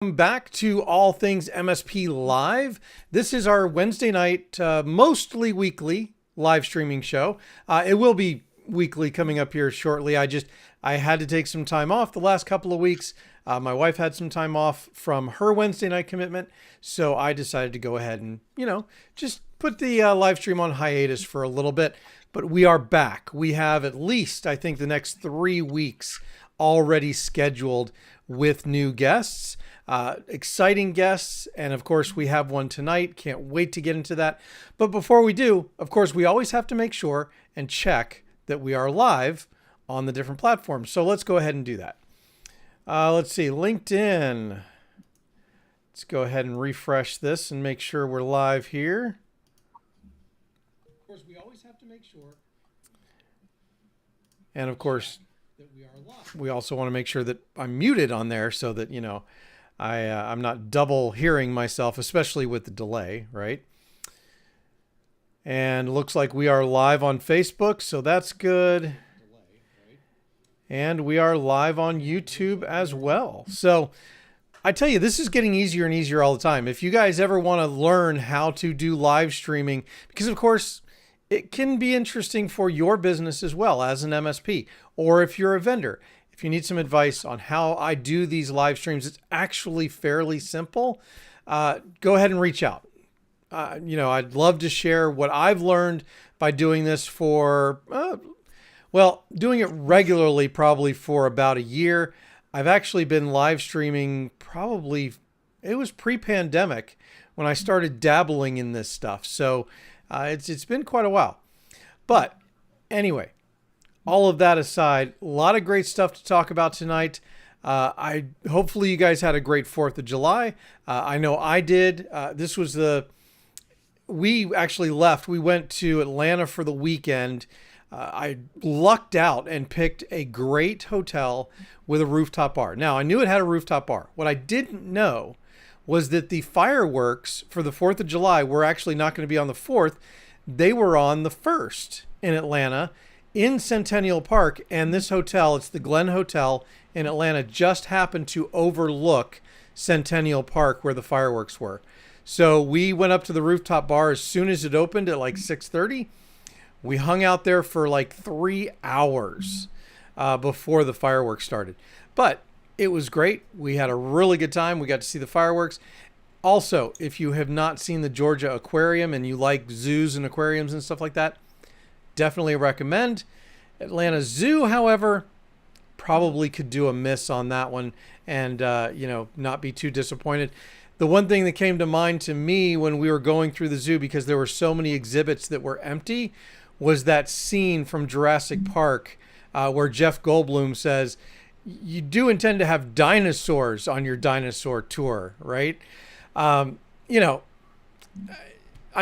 Welcome back to All Things MSP Live. This is our Wednesday night, mostly weekly live streaming show. It will be weekly coming up here shortly. I had to take some time off the last couple of weeks. My wife had some time off from her Wednesday night commitment, so I decided to go ahead and, just put the live stream on hiatus for a little bit. But we are back. We have at least, I think, the next 3 weeks already scheduled with new guests. Exciting guests, and of course we have one tonight. Can't wait to get into that. But before we do, of course, we always have to make sure and check that we are live on the different platforms. So let's go ahead and do that. Let's see, LinkedIn. Let's go ahead and refresh this and make sure we're live here. Of course, we always have to make sure. And of course, that we are live. We also want to make sure that I'm muted on there so that, I'm not double hearing myself, especially with the delay, right? And looks like we are live on Facebook, so that's good. And we are live on YouTube as well. So I tell you, this is getting easier and easier all the time. If you guys ever want to learn how to do live streaming, because of course, it can be interesting for your business as well as an MSP, or if you're a vendor. If you need some advice on how I do these live streams, it's actually fairly simple. Go ahead and reach out. I'd love to share what I've learned by doing this for, doing it regularly, probably for about a year. I've actually been live streaming it was pre-pandemic when I started dabbling in this stuff. So it's been quite a while. But anyway, all of that aside, a lot of great stuff to talk about tonight. Hopefully you guys had a great 4th of July. I know I did. We actually left. We went to Atlanta for the weekend. I lucked out and picked a great hotel with a rooftop bar. Now, I knew it had a rooftop bar. What I didn't know was that the fireworks for the 4th of July were actually not going to be on the 4th. They were on the 1st in Atlanta, in Centennial Park, and this hotel, it's the Glen Hotel in Atlanta, just happened to overlook Centennial Park where the fireworks were. So we went up to the rooftop bar as soon as it opened at like 6:30. We hung out there for like 3 hours before the fireworks started. But it was great. We had a really good time. We got to see the fireworks. Also, if you have not seen the Georgia Aquarium and you like zoos and aquariums and stuff like that, definitely recommend. Atlanta Zoo, however, probably could do a miss on that one and, not be too disappointed. The one thing that came to mind to me when we were going through the zoo, because there were so many exhibits that were empty, was that scene from Jurassic Park where Jeff Goldblum says, you do intend to have dinosaurs on your dinosaur tour, right? I'm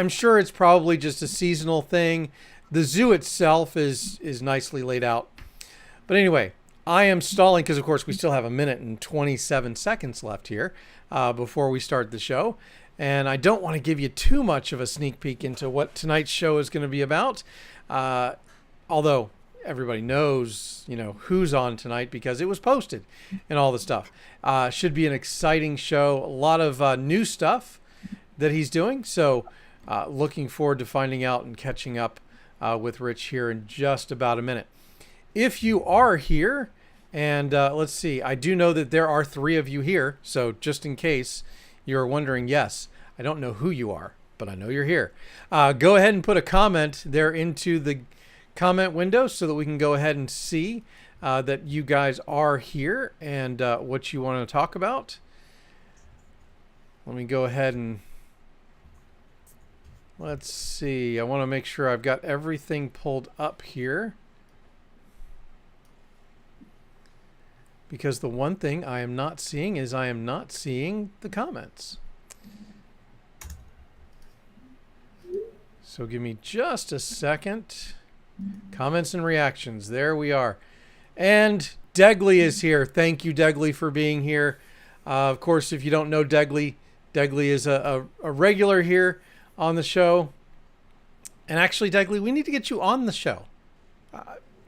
sure it's probably just a seasonal thing. The zoo itself is nicely laid out. But anyway, I am stalling because, of course, we still have 1 minute and 27 seconds left here before we start the show. And I don't want to give you too much of a sneak peek into what tonight's show is going to be about. Although everybody knows, who's on tonight because it was posted and all the stuff. Should be an exciting show. A lot of new stuff that he's doing. So looking forward to finding out and catching up with Rich here in just about a minute. If you are here, and let's see, I do know that there are 3 of you here. So just in case you're wondering, yes, I don't know who you are, but I know you're here. Go ahead and put a comment there into the comment window so that we can go ahead and see that you guys are here and what you want to talk about. Let me go ahead and let's see. I want to make sure I've got everything pulled up here, because the one thing I am not seeing is I am not seeing the comments. So give me just a second. Comments and reactions. There we are. And Degley is here. Thank you, Degley, for being here. Of course, if you don't know Degley is a regular here on the show. And actually, Degley, we need to get you on the show.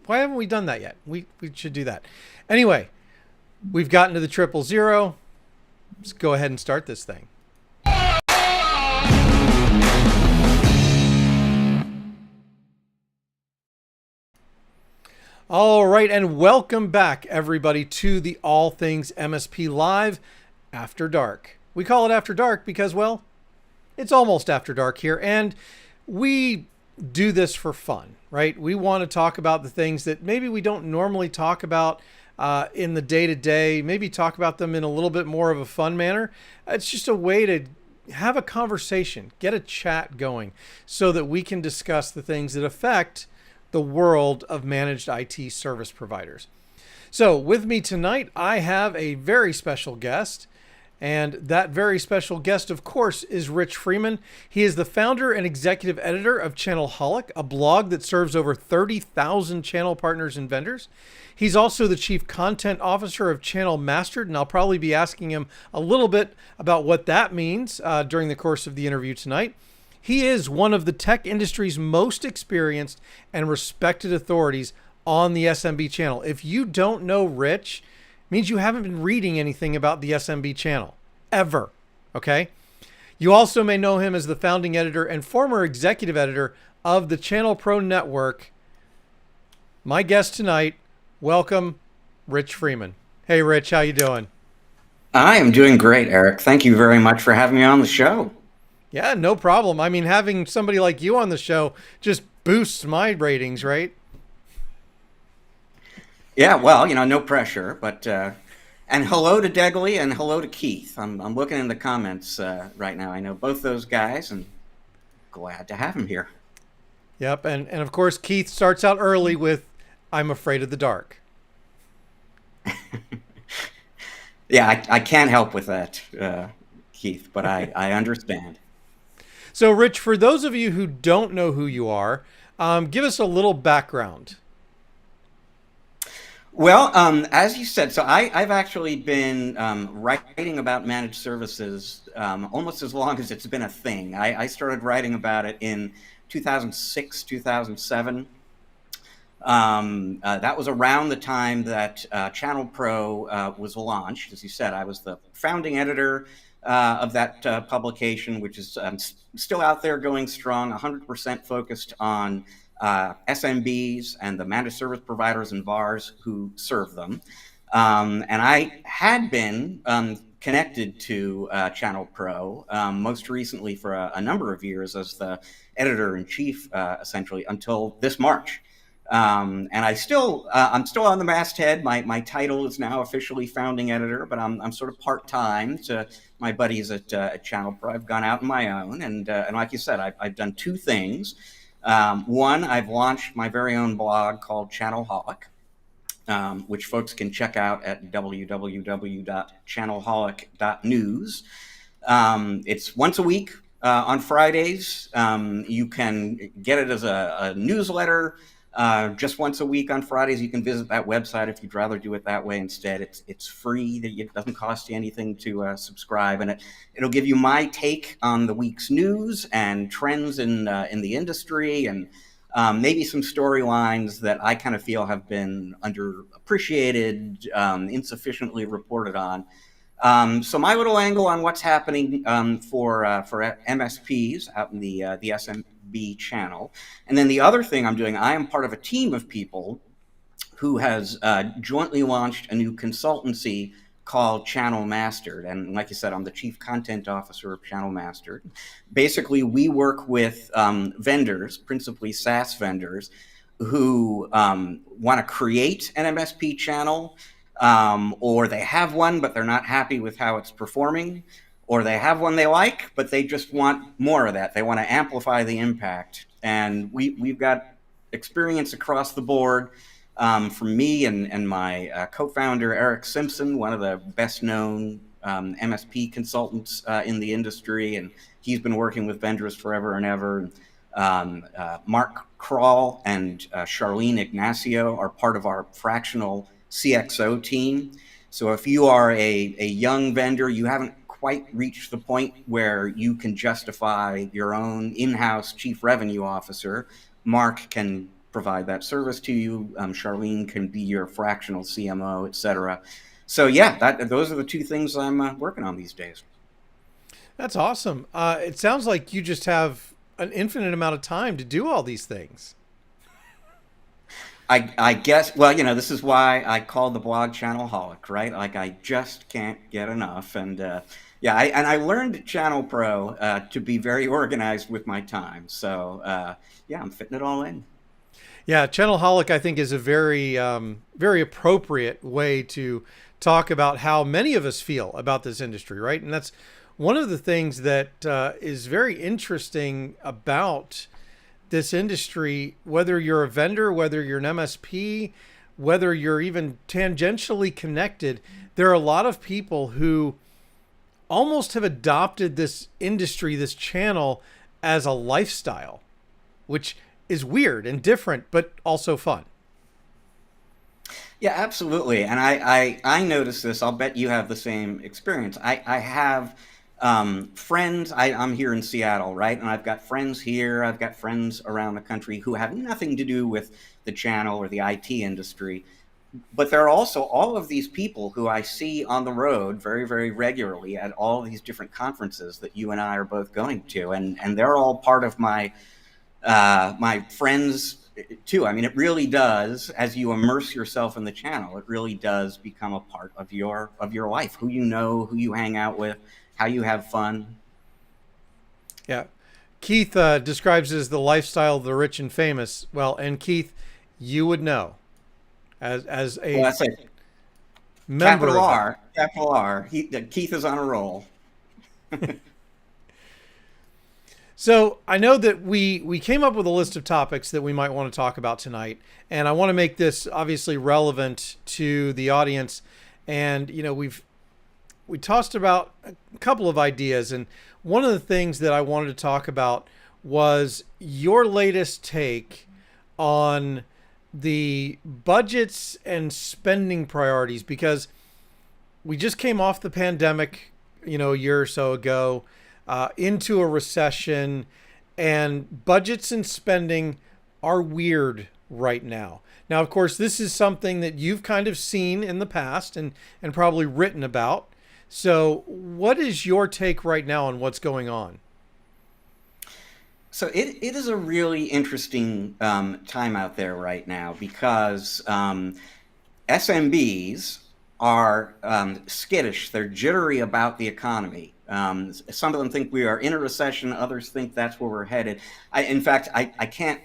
Why haven't we done that yet? We should do that. Anyway, we've gotten to the 000. let's go ahead and start this thing. All right, and welcome back, everybody, to the All Things MSP Live After Dark. We call it After Dark because, well, it's almost after dark here, and we do this for fun, right? We want to talk about the things that maybe we don't normally talk about in the day-to-day, maybe talk about them in a little bit more of a fun manner. It's just a way to have a conversation, get a chat going so that we can discuss the things that affect the world of managed IT service providers. So with me tonight, I have a very special guest. And that very special guest, of course, is Rich Freeman. He is the founder and executive editor of Channelholic, a blog that serves over 30,000 channel partners and vendors. He's also the chief content officer of Channel Mastered, and I'll probably be asking him a little bit about what that means during the course of the interview tonight. He is one of the tech industry's most experienced and respected authorities on the SMB channel. If you don't know Rich, it means you haven't been reading anything about the SMB channel, ever, okay? You also may know him as the founding editor and former executive editor of the Channel Pro Network. My guest tonight, welcome, Rich Freeman. Hey, Rich, how you doing? I am doing great, Eric. Thank you very much for having me on the show. Yeah, no problem. I mean, having somebody like you on the show just boosts my ratings, right? Yeah, well, no pressure, but and hello to Degley and hello to Keith. I'm looking in the comments right now. I know both those guys, and glad to have them here. Yep, and of course Keith starts out early with "I'm afraid of the dark." Yeah, I can't help with that, Keith, but I understand. So, Rich, for those of you who don't know who you are, give us a little background. Well, as you said, so I've actually been writing about managed services almost as long as it's been a thing. I started writing about it in 2006, 2007. That was around the time that Channel Pro was launched. As you said, I was the founding editor of that publication, which is still out there going strong, 100% focused on SMBs and the managed service providers and VARs who serve them. And I had been connected to Channel Pro, most recently for a number of years as the editor-in-chief, essentially, until this March. And I'm still on the masthead. My title is now officially founding editor, but I'm sort of part-time to my buddies at Channel Pro. I've gone out on my own, and like you said, I've done two things. One, I've launched my very own blog called Channelholic, which folks can check out at www.channelholic.news. It's once a week on Fridays. You can get it as a newsletter. Just once a week on Fridays. You can visit that website if you'd rather do it that way instead. It's free. It doesn't cost you anything to subscribe, and it'll give you my take on the week's news and trends in the industry, and maybe some storylines that I kind of feel have been underappreciated, insufficiently reported on. So my little angle on what's happening for MSPs out in the SMB channel. And then the other thing I'm doing, I am part of a team of people who has jointly launched a new consultancy called Channel Mastered. And like you said, I'm the chief content officer of Channel Mastered. Basically, we work with vendors, principally SaaS vendors, who want to create an MSP channel, or they have one, but they're not happy with how it's performing, or they have one they like, but they just want more of that. They want to amplify the impact. And we've got experience across the board from me and my co-founder, Eric Simpson, one of the best known MSP consultants in the industry. And he's been working with vendors forever and ever. Mark Kroll and Charlene Ignacio are part of our fractional CXO team. So if you are a young vendor, you haven't quite reached the point where you can justify your own in-house chief revenue officer, Mark can provide that service to you. Charlene can be your fractional CMO, et cetera. So yeah, those are the two things I'm working on these days. That's awesome. It sounds like you just have an infinite amount of time to do all these things. I guess, well, this is why I call the blog Channelholic, right? Like I just can't get enough. And yeah, I learned Channel Pro to be very organized with my time. So yeah, I'm fitting it all in. Yeah, Channelholic, I think, is a very, very appropriate way to talk about how many of us feel about this industry, right? And that's one of the things that is very interesting about this industry, whether you're a vendor, whether you're an MSP, whether you're even tangentially connected, there are a lot of people who almost have adopted this industry, this channel, as a lifestyle, which is weird and different, but also fun. Yeah, absolutely. And I notice this. I'll bet you have the same experience. I have friends. I'm here in Seattle, right? And I've got friends here. I've got friends around the country who have nothing to do with the channel or the IT industry. But there are also all of these people who I see on the road very, very regularly at all these different conferences that you and I are both going to. And they're all part of my friends too. I mean, it really does, as you immerse yourself in the channel, it really does become a part of your life, who you know, who you hang out with, how you have fun. Yeah. Keith describes it as the lifestyle of the rich and famous. Well, and Keith, you would know as Well, a that's it. member of that. Capital R. Keith is on a roll. So I know that we came up with a list of topics that we might want to talk about tonight, and I want to make this obviously relevant to the audience. And we tossed about a couple of ideas, and one of the things that I wanted to talk about was your latest take on the budgets and spending priorities, because we just came off the pandemic, a year or so ago, into a recession, and budgets and spending are weird right now. Now, of course, this is something that you've kind of seen in the past and probably written about. So what is your take right now on what's going on? So it is a really interesting time out there right now because SMBs are skittish. They're jittery about the economy. Some of them think we are in a recession. Others think that's where we're headed. In fact, I can't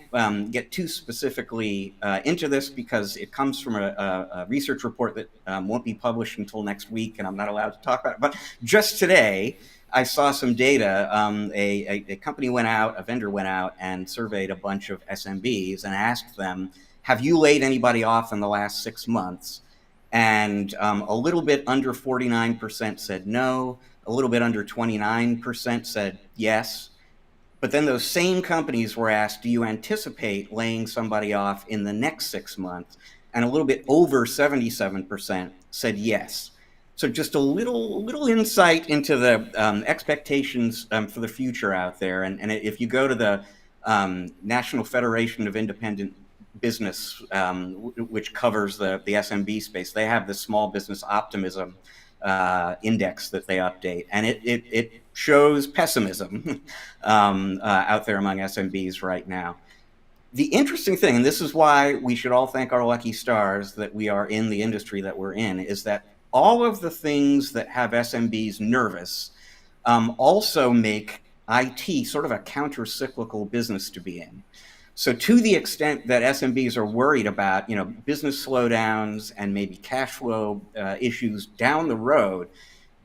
get too specifically into this because it comes from a research report that won't be published until next week, and I'm not allowed to talk about it. But just today, I saw some data. A company went out, a vendor went out and surveyed a bunch of SMBs and asked them, have you laid anybody off in the last 6 months? And a little bit under 49% said no. A little bit under 29% said yes. But then those same companies were asked, do you anticipate laying somebody off in the next 6 months? And a little bit over 77% said yes. So just a little insight into the expectations for the future out there. And if you go to the National Federation of Independent Business, which covers the SMB space, they have the small business optimism index that they update, and it shows pessimism out there among SMBs right now. The interesting thing, and this is why we should all thank our lucky stars that we are in the industry that we're in, is that all of the things that have SMBs nervous also make IT sort of a counter-cyclical business to be in. So to the extent that SMBs are worried about, business slowdowns and maybe cash flow issues down the road,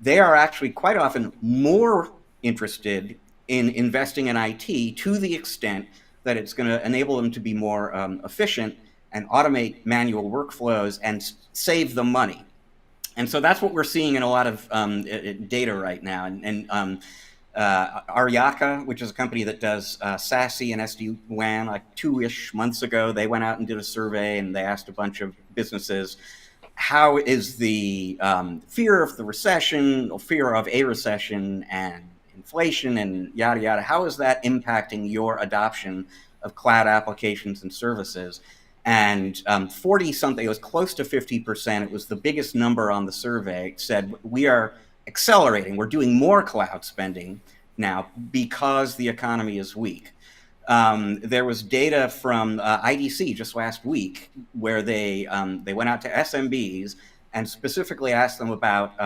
they are actually quite often more interested in investing in IT to the extent that it's going to enable them to be more efficient and automate manual workflows and save them money. And so that's what we're seeing in a lot of data right now. And Aryaka, which is a company that does SASE and SD-WAN, like 2-ish months ago, they went out and did a survey and they asked a bunch of businesses, how is the fear of the recession, or fear of a recession and inflation and yada, yada, how is that impacting your adoption of cloud applications and services? And 40 something, it was close to 50%. It was the biggest number on the survey, said we are accelerating. We're doing more cloud spending now because the economy is weak. There was data from IDC just last week where they went out to SMBs and specifically asked them about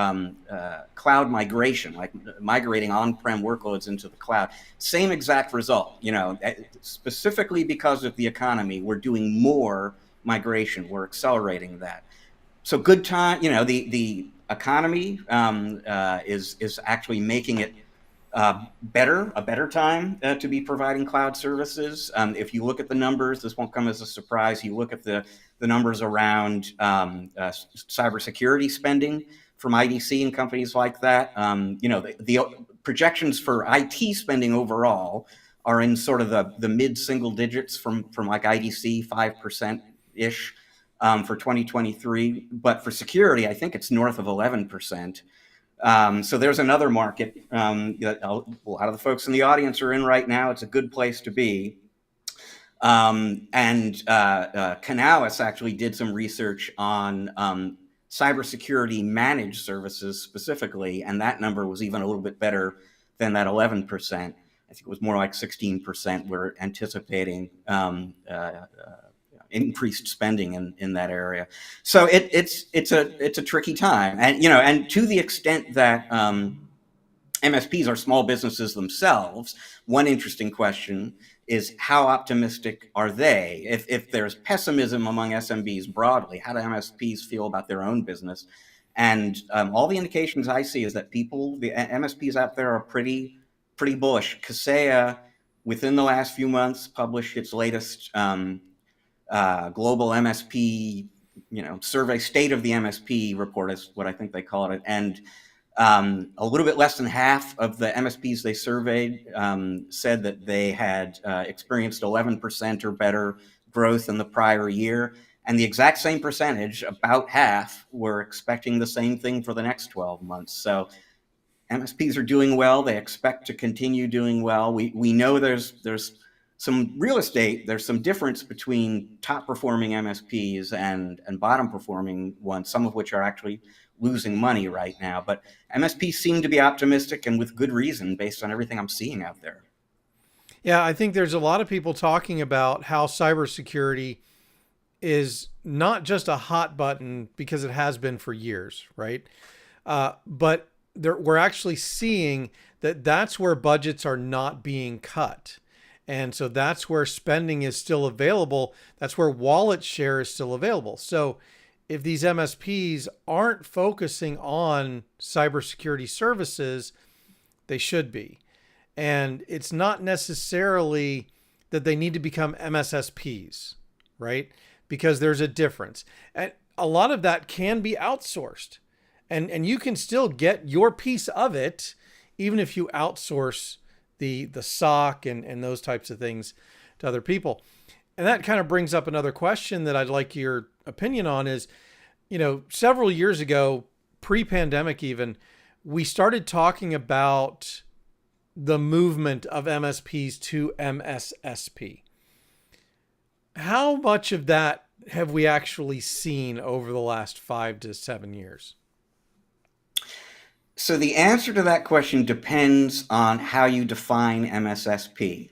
cloud migration, like migrating on-prem workloads into the cloud. Same exact result. Specifically because of the economy, we're doing more migration. We're accelerating that. So good time. The economy is actually making it a better time to be providing cloud services. If you look at the numbers, this won't come as a surprise. You look at the numbers around cybersecurity spending from IDC and companies like that. The projections for IT spending overall are in sort of the mid single digits from like IDC, 5% ish for 2023. But for security, I think it's north of 11%. So there's another market that a lot of the folks in the audience are in right now. It's a good place to be. Canalys actually did some research on cybersecurity managed services specifically, and that number was even a little bit better than that 11%. I think it was more like 16%. We're anticipating increased spending in that area. So it's a tricky time, and to the extent that MSPs are small businesses themselves, one interesting question is how optimistic are they? If there's pessimism among SMBs broadly, how do MSPs feel about their own business? And all the indications I see is that the MSPs out there are pretty bullish. Kaseya, within the last few months, published its latest global MSP, survey, state of the MSP report is what I think they call it. And a little bit less than half of the MSPs they surveyed said that they had experienced 11% or better growth in the prior year. And the exact same percentage, about half, were expecting the same thing for the next 12 months. So MSPs are doing well. They expect to continue doing well. We know there's some real estate, there's some difference between top performing MSPs and bottom performing ones, some of which are actually losing money right now. But MSPs seem to be optimistic, and with good reason, based on everything I'm seeing out there. Yeah, I think there's a lot of people talking about how cybersecurity is not just a hot button because it has been for years, right? But we're actually seeing that that's where budgets are not being cut. And so that's where spending is still available. That's where wallet share is still available. So if these MSPs aren't focusing on cybersecurity services, they should be. And it's not necessarily that they need to become MSSPs, right? Because there's a difference. And a lot of that can be outsourced. And you can still get your piece of it, even if you outsource the SOC and those types of things to other people. And that kind of brings up another question that I'd like your opinion on is, several years ago, pre-pandemic even, we started talking about the movement of MSPs to MSSP. How much of that have we actually seen over the last 5 to 7 years? So the answer to that question depends on how you define MSSP,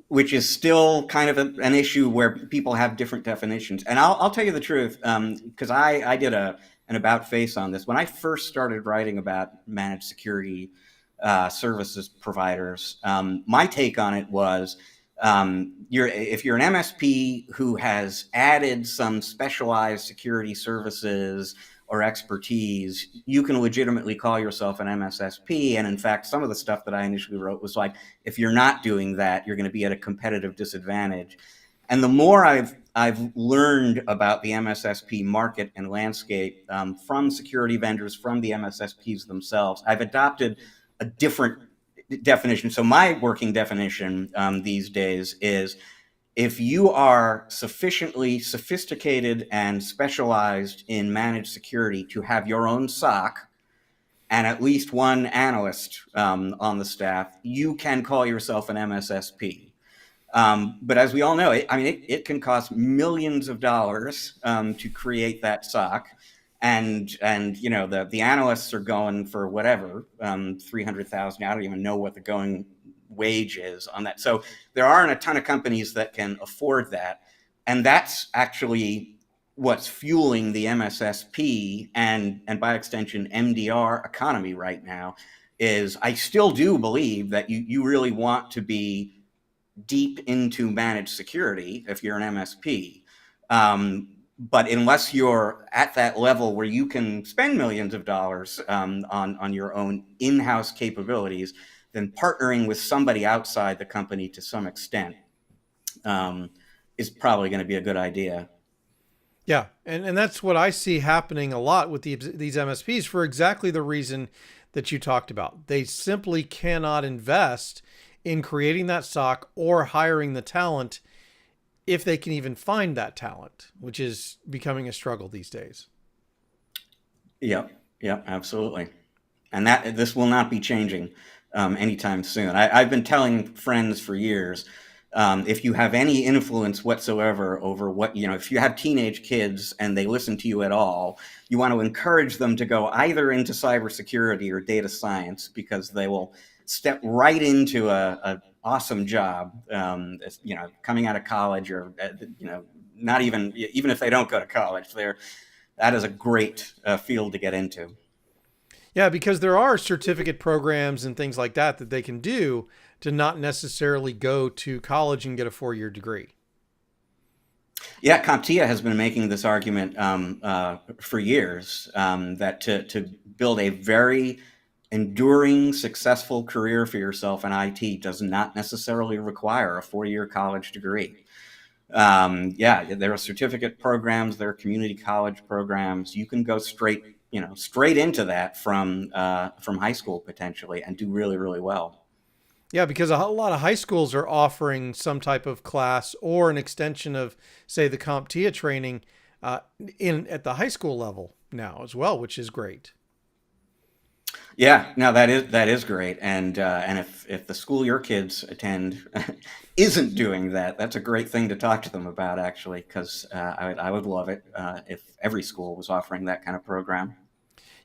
which is still kind of an issue where people have different definitions. And I'll tell you the truth, because I did an about face on this. When I first started writing about managed security services providers, my take on it was, if you're an MSP who has added some specialized security services or expertise, you can legitimately call yourself an MSSP. And in fact, some of the stuff that I initially wrote was like, if you're not doing that, you're going to be at a competitive disadvantage. And the more I've learned about the MSSP market and landscape from security vendors, from the MSSPs themselves, I've adopted a different definition. So my working definition these days is, if you are sufficiently sophisticated and specialized in managed security to have your own SOC and at least one analyst on the staff, you can call yourself an MSSP. But as we all know, it can cost millions of dollars to create that SOC. And the analysts are going for whatever, 300,000. I don't even know what the going wage is on that. So there aren't a ton of companies that can afford that. And that's actually what's fueling the MSSP and by extension MDR economy right now. Is I still do believe that you really want to be deep into managed security if you're an MSP. But unless you're at that level where you can spend millions of dollars on your own in-house capabilities, then partnering with somebody outside the company to some extent is probably going to be a good idea. Yeah, and that's what I see happening a lot with these MSPs for exactly the reason that you talked about. They simply cannot invest in creating that SOC or hiring the talent if they can even find that talent, which is becoming a struggle these days. Yep, yep, absolutely. And that this will not be changing anytime soon. I've been telling friends for years, if you have any influence whatsoever over if you have teenage kids and they listen to you at all, you want to encourage them to go either into cybersecurity or data science, because they will step right into a awesome job, coming out of college, or not even if they don't go to college, that is a great field to get into. Yeah, because there are certificate programs and things like that that they can do to not necessarily go to college and get a 4-year degree. Yeah, CompTIA has been making this argument for years, that to build a very enduring, successful career for yourself in IT does not necessarily require a 4-year college degree. There are certificate programs, there are community college programs. You can go straight into that from high school potentially and do really, really well. Yeah, because a lot of high schools are offering some type of class or an extension of, say, the CompTIA training in at the high school level now as well, which is great. Yeah, no, that is great, and if the school your kids attend isn't doing that, that's a great thing to talk to them about, actually, because I would love it if every school was offering that kind of program.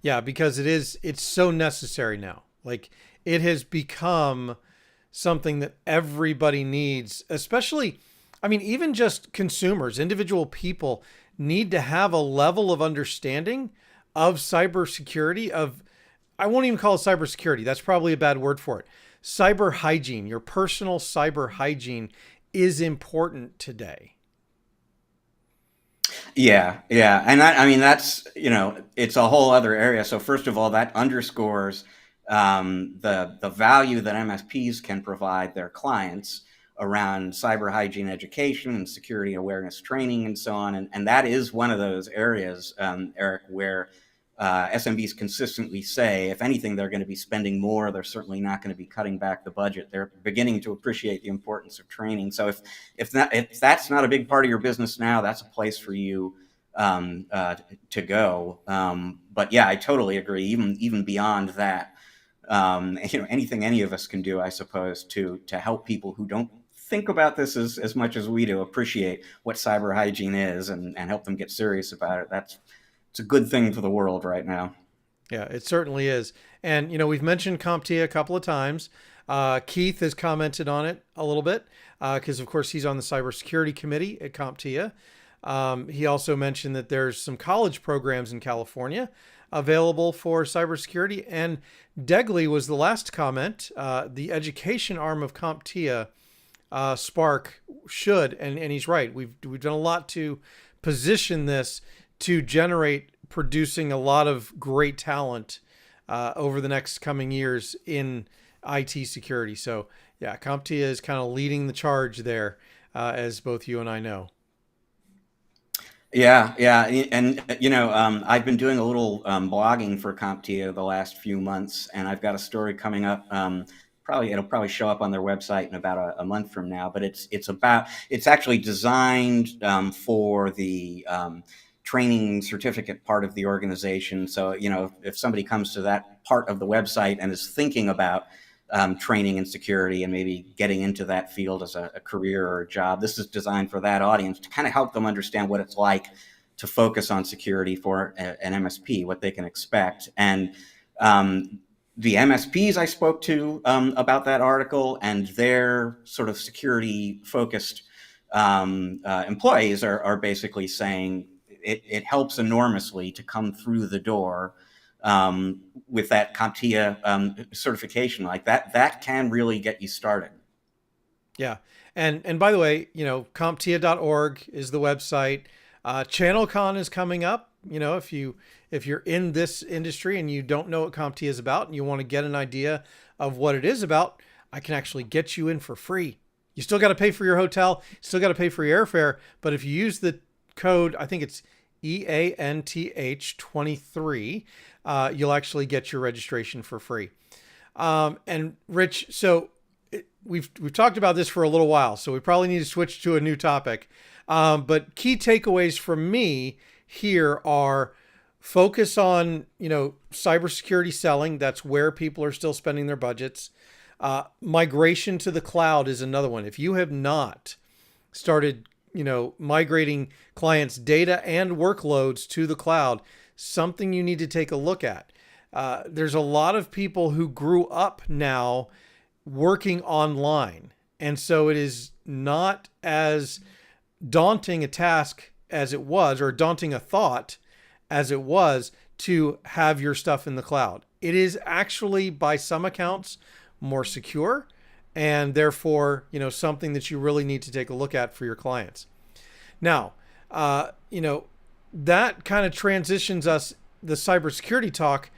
Yeah, because it's so necessary now. Like, it has become something that everybody needs, especially, I mean, even just consumers, individual people need to have a level of understanding of cybersecurity, I won't even call it cybersecurity. That's probably a bad word for it. Cyber hygiene, your personal cyber hygiene is important today. Yeah, and that's it's a whole other area. So first of all, that underscores the value that MSPs can provide their clients around cyber hygiene education and security awareness training and so on. And that is one of those areas, Eric, where SMBs consistently say, if anything, they're going to be spending more. They're certainly not going to be cutting back the budget. They're beginning to appreciate the importance of training. So if that's not a big part of your business now, that's a place for you to go. But yeah, I totally agree. Even beyond that, anything any of us can do, I suppose, to help people who don't think about this as much as we do appreciate what cyber hygiene is and help them get serious about it. It's a good thing for the world right now. Yeah, it certainly is. And, we've mentioned CompTIA a couple of times. Keith has commented on it a little bit because, of course, he's on the cybersecurity committee at CompTIA. He also mentioned that there's some college programs in California available for cybersecurity. And Degley was the last comment. The education arm of CompTIA, Spark, should, and he's right. We've done a lot to position this to generate producing a lot of great talent over the next coming years in IT security. So yeah, CompTIA is kind of leading the charge there, as both you and I know. Yeah, and I've been doing a little blogging for CompTIA the last few months, and I've got a story coming up. It'll probably show up on their website in about a month from now. But it's actually designed for the training certificate part of the organization. So if somebody comes to that part of the website and is thinking about training in security and maybe getting into that field as a career or a job. This is designed for that audience to kind of help them understand what it's like to focus on security for an MSP, what they can expect. And the MSPs I spoke to about that article and their sort of security focused employees are basically saying it helps enormously to come through the door with that CompTIA certification. Like that can really get you started. Yeah. And by the way, CompTIA.org is the website. ChannelCon is coming up. If you're in this industry and you don't know what CompTIA is about and you want to get an idea of what it is about, I can actually get you in for free. You still got to pay for your hotel, still got to pay for your airfare, but if you use the code, I think it's EANTH23, you'll actually get your registration for free. And Rich, so we've talked about this for a little while, so we probably need to switch to a new topic. But key takeaways from me here are focus on, cybersecurity selling. That's where people are still spending their budgets. Migration to the cloud is another one. If you have not started, migrating clients' data and workloads to the cloud, something you need to take a look at. There's a lot of people who grew up now working online. And so it is not as daunting a task as it was, or daunting a thought as it was, to have your stuff in the cloud. It is actually, by some accounts, more secure, and therefore, something that you really need to take a look at for your clients. Now, that kind of transitions us, the cybersecurity talk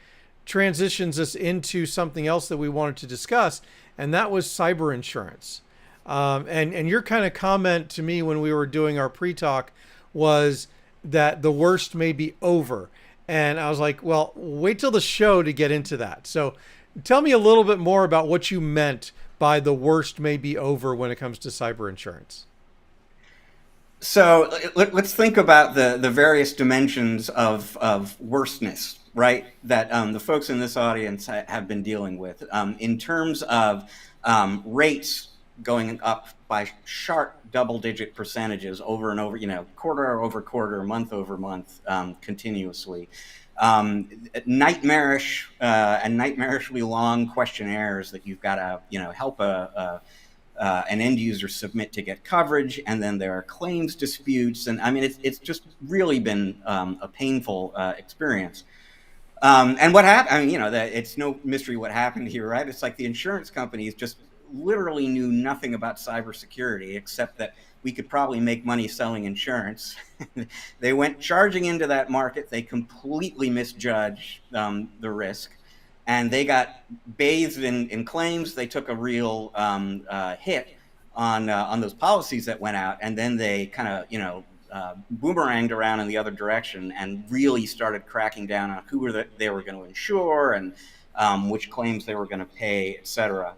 transitions us into something else that we wanted to discuss, and that was cyber insurance. And your kind of comment to me when we were doing our pre-talk was that the worst may be over. And I was like, well, wait till the show to get into that. So tell me a little bit more about what you meant by the worst may be over when it comes to cyber insurance. So let's think about the various dimensions of worstness, right? That the folks in this audience have been dealing with in terms of rates going up by sharp double-digit percentages over and over, quarter over quarter, month over month, continuously. Nightmarish and nightmarishly long questionnaires that you've got to, help an end user submit to get coverage, and then there are claims disputes, and I mean it's just really been a painful experience. And what happened? I mean, that it's no mystery what happened here, right? It's like the insurance companies just literally knew nothing about cybersecurity except that we could probably make money selling insurance. They went charging into that market. They completely misjudged the risk, and they got bathed in claims. They took a real hit on those policies that went out, and then they kind of boomeranged around in the other direction and really started cracking down on who they were going to insure and which claims they were going to pay, et cetera.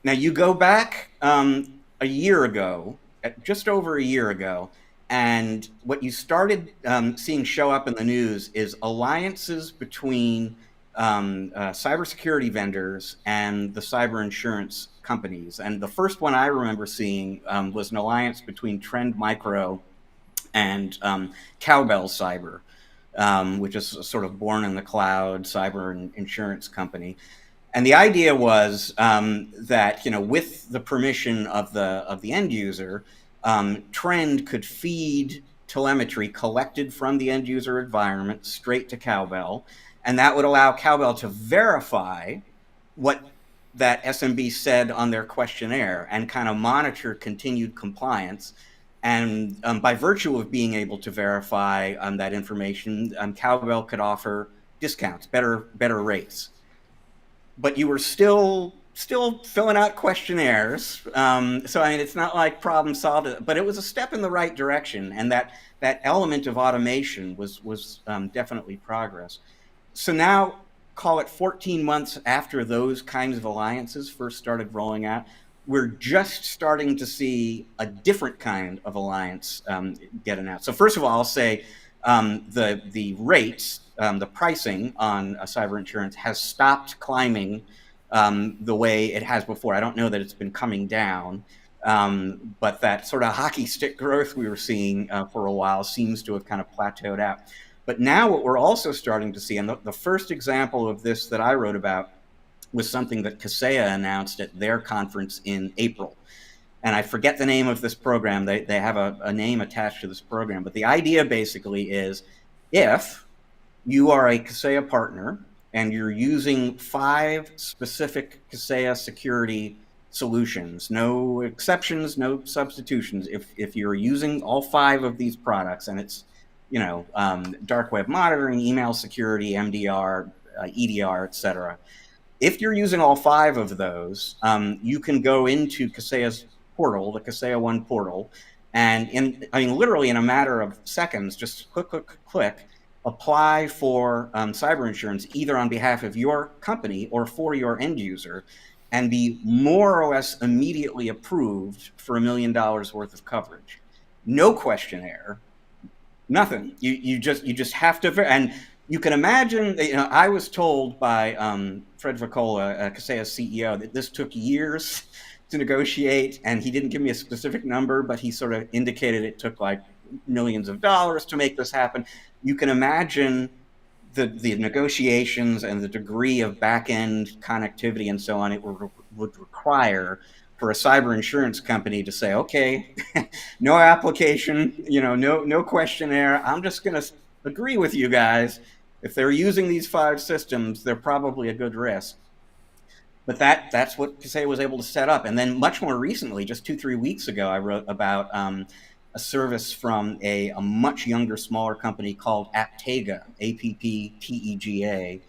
Now you go back a year ago, just over a year ago, and what you started seeing show up in the news is alliances between cybersecurity vendors and the cyber insurance companies. And the first one I remember seeing was an alliance between Trend Micro and Cowbell Cyber, which is a sort of born in the cloud cyber insurance company. And the idea was that, with the permission of the end user, Trend could feed telemetry collected from the end user environment straight to Cowbell, and that would allow Cowbell to verify what that SMB said on their questionnaire and kind of monitor continued compliance. And by virtue of being able to verify that information, Cowbell could offer discounts, better rates. But you were still filling out questionnaires. So I mean, it's not like problem solved, but it was a step in the right direction, and that element of automation was definitely progress. So now, call it 14 months after those kinds of alliances first started rolling out, we're just starting to see a different kind of alliance get announced. So first of all, I'll say the rates, the pricing on cyber insurance has stopped climbing the way it has before. I don't know that it's been coming down, but that sort of hockey stick growth we were seeing for a while seems to have kind of plateaued out. But now what we're also starting to see, and the first example of this that I wrote about was something that Kaseya announced at their conference in April. And I forget the name of this program. They have a name attached to this program. But the idea basically is, if you are a Kaseya partner and you're using 5 specific Kaseya security solutions, no exceptions, no substitutions, if you're using all 5 of these products, and it's, dark web monitoring, email security, MDR, EDR, etc. If you're using all 5 of those, you can go into Kaseya's portal, the Kaseya One portal, and literally in a matter of seconds, just click, apply for cyber insurance, either on behalf of your company or for your end user, and be more or less immediately approved for $1 million worth of coverage. No questionnaire, nothing. You just have to, and you can imagine. I was told by Fred Vacola, Kaseya's CEO, that this took years to negotiate, and he didn't give me a specific number, but he sort of indicated it took like millions of dollars to make this happen. You can imagine the negotiations and the degree of back-end connectivity and so on it would require for a cyber insurance company to say, okay, no application, no questionnaire. I'm just going to agree with you guys. If they're using these 5 systems, they're probably a good risk. But that's what Kaseya was able to set up. And then much more recently, just 2-3 weeks ago, I wrote about a service from a much younger, smaller company called Aptega, APPTEGA.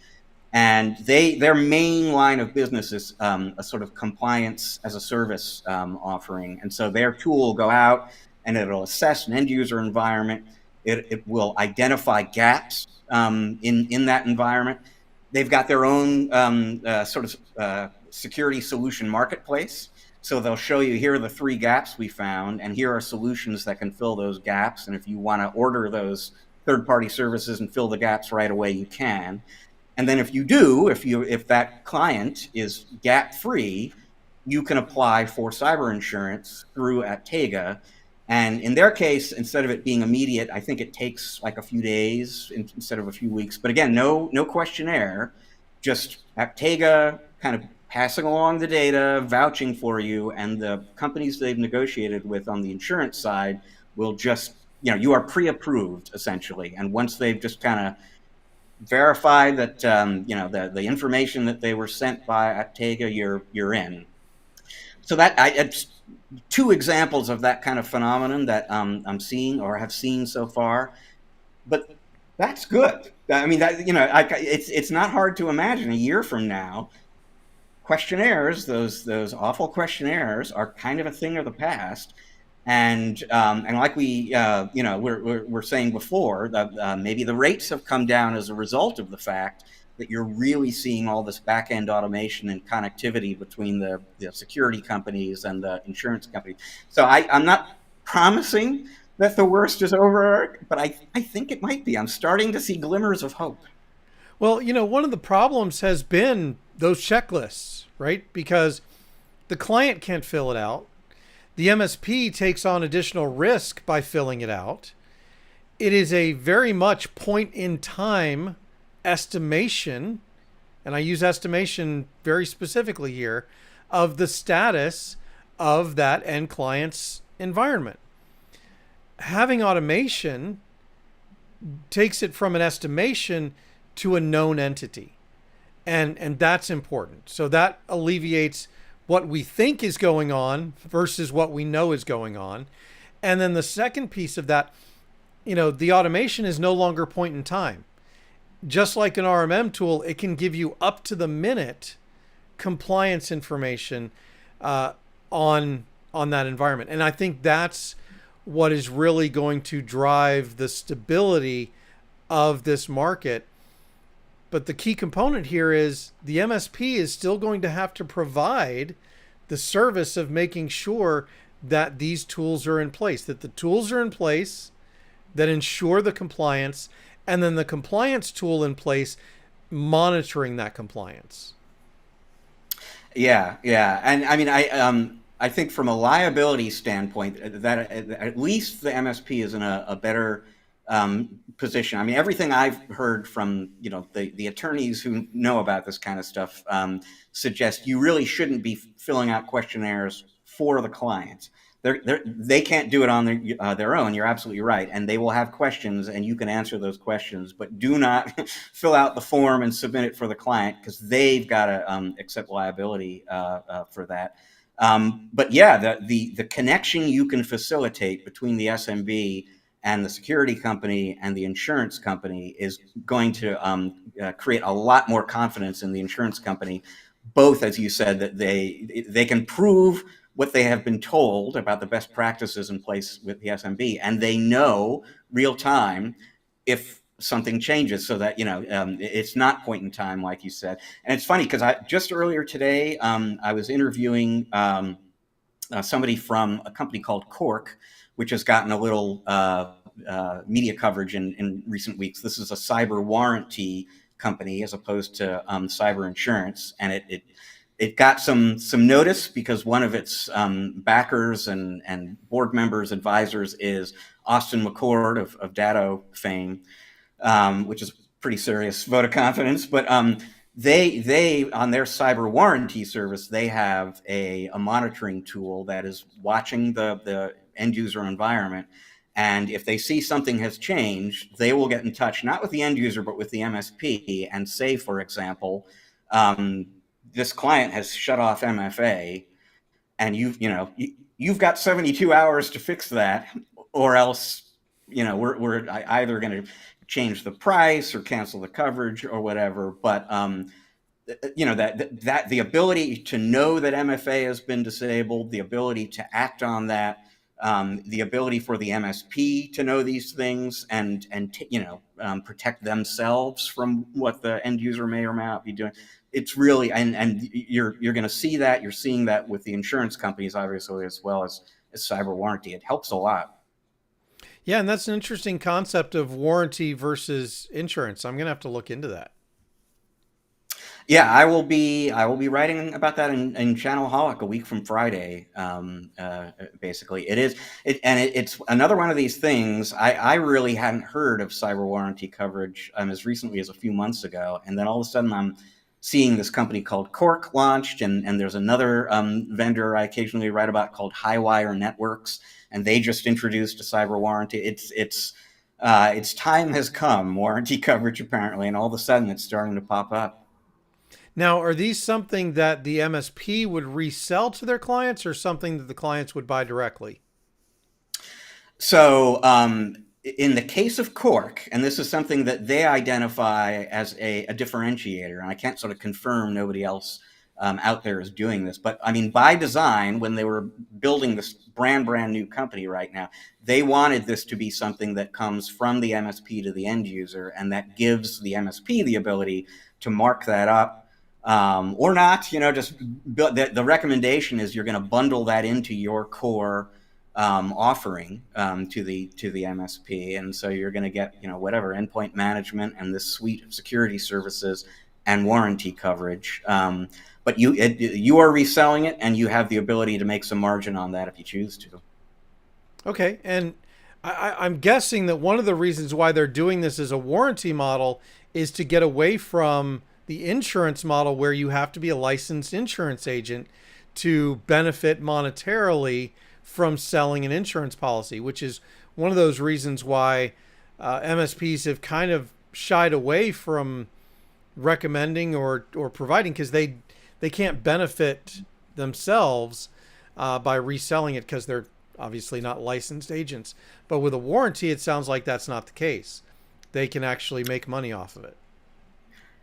And their main line of business is a sort of compliance as a service offering. And so their tool will go out and it'll assess an end user environment. It will identify gaps in that environment. They've got their own security solution marketplace. So they'll show you, here are the 3 gaps we found, and here are solutions that can fill those gaps. And if you want to order those third-party services and fill the gaps right away, you can. And then if you do, if that client is gap-free, you can apply for cyber insurance through Aptega. And in their case, instead of it being immediate, I think it takes like a few days instead of a few weeks. But again, no questionnaire, just Aptega kind of passing along the data, vouching for you, and the companies they've negotiated with on the insurance side will just, you are pre-approved essentially. And once they've just kind of verified that, the information that they were sent by Aptega, you're in. So it's 2 examples of that kind of phenomenon that I'm seeing or have seen so far, but that's good. I mean, it's not hard to imagine a year from now, questionnaires, those awful questionnaires, are kind of a thing of the past, and like we're saying before, that maybe the rates have come down as a result of the fact that you're really seeing all this back-end automation and connectivity between the security companies and the insurance companies. So I'm not promising that the worst is over, but I think it might be. I'm starting to see glimmers of hope. Well, one of the problems has been those checklists, right? Because the client can't fill it out. The MSP takes on additional risk by filling it out. It is a very much point in time estimation, and I use estimation very specifically here, of the status of that end client's environment. Having automation takes it from an estimation to a known entity. And that's important. So that alleviates what we think is going on versus what we know is going on. And then the second piece of that, the automation is no longer point in time. Just like an RMM tool, it can give you up to the minute compliance information on that environment. And I think that's what is really going to drive the stability of this market. But the key component here is the MSP is still going to have to provide the service of making sure that these tools are in place, that the tools are in place that ensure the compliance, and then the compliance tool in place monitoring that compliance. Yeah, yeah, and I mean, I think from a liability standpoint, that at least the MSP is in a better position. I mean, everything I've heard from the attorneys who know about this kind of stuff suggest you really shouldn't be filling out questionnaires for the clients. They can't do it on their own. You're absolutely right, and they will have questions, and you can answer those questions. But do not fill out the form and submit it for the client, because they've got to accept liability for that. But yeah, the connection you can facilitate between the SMB and the security company and the insurance company is going to create a lot more confidence in the insurance company. Both, as you said, that they can prove what they have been told about the best practices in place with the SMB, and they know real time if something changes, so that it's not point in time, like you said. And it's funny because I just earlier today I was interviewing somebody from a company called Cork, which has gotten a little media coverage in recent weeks. This is a cyber warranty company as opposed to cyber insurance, and it got some notice because one of its backers and board members, advisors, is Austin McCord of Datto fame, which is a pretty serious vote of confidence. But they on their cyber warranty service, they have a monitoring tool that is watching the end user environment. And if they see something has changed, they will get in touch, not with the end user, but with the MSP, and say, for example, this client has shut off MFA, and you've got 72 hours to fix that, or else we're either going to change the price or cancel the coverage or whatever. But that the ability to know that MFA has been disabled, the ability to act on that, the ability for the MSP to know these things and protect themselves from what the end user may or may not be doing. It's really, and you're going to see that. You're seeing that with the insurance companies, obviously, as well as cyber warranty. It helps a lot. Yeah, and that's an interesting concept of warranty versus insurance. I'm going to have to look into that. Yeah, I will be writing about that in Channelholic a week from Friday. Basically, it's another one of these things. I really hadn't heard of cyber warranty coverage as recently as a few months ago, and then all of a sudden I'm seeing this company called Cork launched, and there's another vendor I occasionally write about called Highwire Networks, and they just introduced a cyber warranty. Its time has come, warranty coverage apparently, and all of a sudden it's starting to pop up. Now, are these something that the MSP would resell to their clients or something that the clients would buy directly? So, in the case of Cork, and this is something that they identify as a differentiator, and I can't sort of confirm nobody else out there is doing this, but I mean, by design, when they were building this brand new company right now, they wanted this to be something that comes from the MSP to the end user, and that gives the MSP the ability to mark that up or not. Just the recommendation is you're going to bundle that into your core offering to the MSP, and so you're going to get whatever endpoint management and this suite of security services and warranty coverage. But you are reselling it, and you have the ability to make some margin on that if you choose to. Okay, and I'm guessing that one of the reasons why they're doing this as a warranty model is to get away from the insurance model where you have to be a licensed insurance agent to benefit monetarily from selling an insurance policy, which is one of those reasons why MSPs have kind of shied away from recommending or providing, because they can't benefit themselves by reselling it because they're obviously not licensed agents. But with a warranty, it sounds like that's not the case. They can actually make money off of it.